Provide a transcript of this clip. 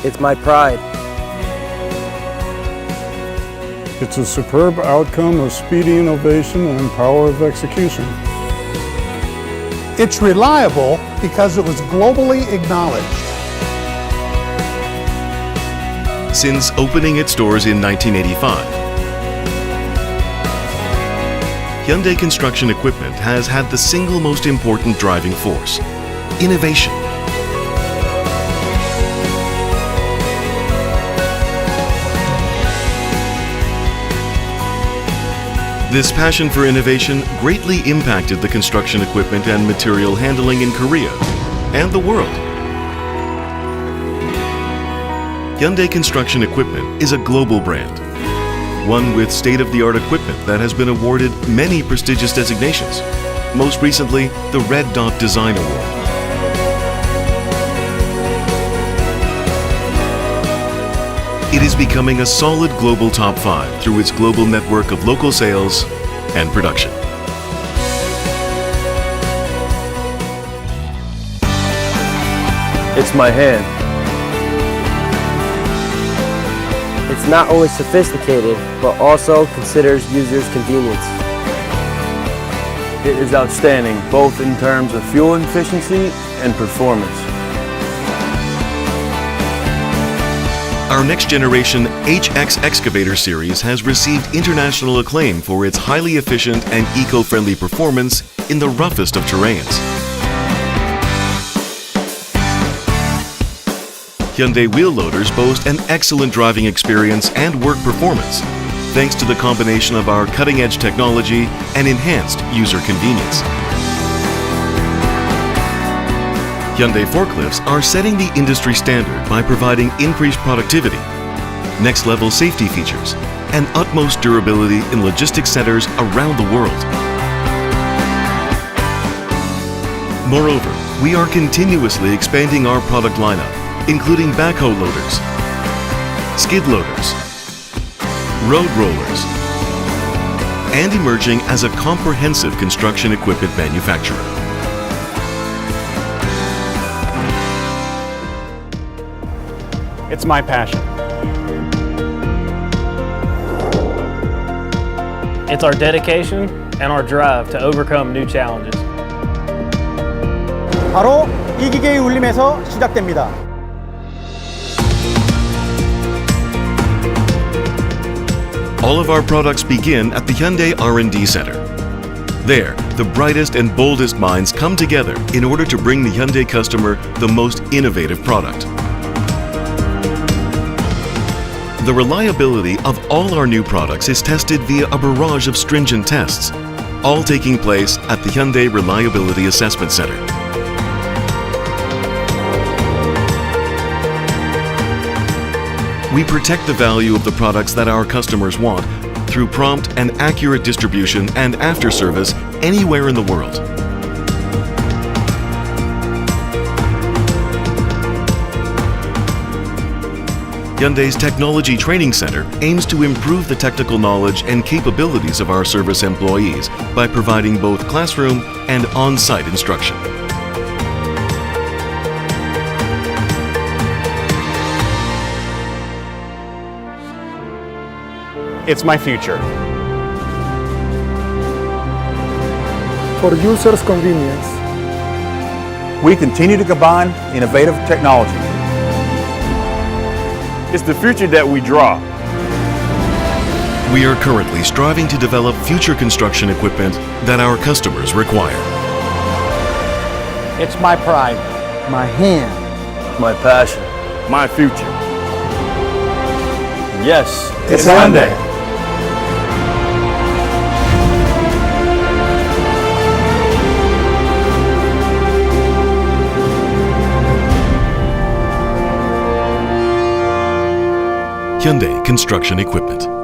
It's my pride. It's a superb outcome of speedy innovation and power of execution. It's reliable because it was globally acknowledged. Since opening its doors in 1985, Hyundai Construction Equipment has had the single most important driving force: innovation. This passion for innovation greatly impacted the construction equipment and material handling in Korea and the world. Hyundai Construction Equipment is a global brand, one with state-of-the-art equipment that has been awarded many prestigious designations, most recently the Red Dot Design Award. It is becoming a solid global top 5 through its global network of local sales and production. It's my hand. It's not only sophisticated, but also considers users' convenience. It is outstanding, both in terms of fuel efficiency and performance. Our next generation HX Excavator series has received international acclaim for its highly efficient and eco-friendly performance in the roughest of terrains. Hyundai wheel loaders boast an excellent driving experience and work performance, thanks to the combination of our cutting-edge technology and enhanced user convenience. Hyundai forklifts are setting the industry standard by providing increased productivity, next-level safety features, and utmost durability in logistics centers around the world. Moreover, we are continuously expanding our product lineup, including backhoe loaders, skid loaders, road rollers, and emerging as a comprehensive construction equipment manufacturer. It's my passion. It's our dedication and our drive to overcome new challenges. 바로 이 기계의 울림에서 시작됩니다. All of our products begin at the Hyundai R&D Center. There, the brightest and boldest minds come together in order to bring the Hyundai customer the most innovative product. The reliability of all our new products is tested via a barrage of stringent tests, all taking place at the Hyundai Reliability Assessment Center. We protect the value of the products that our customers want through prompt and accurate distribution and after-service anywhere in the world. Hyundai's Technology Training Center aims to improve the technical knowledge and capabilities of our service employees by providing both classroom and on-site instruction. It's my future. For users' convenience, We continue to combine innovative technology. It's the future that we draw. We are currently striving to develop future construction equipment that our customers require. It's my pride. My hand. My passion. My future. Yes, It's Hyundai. Hyundai Construction Equipment.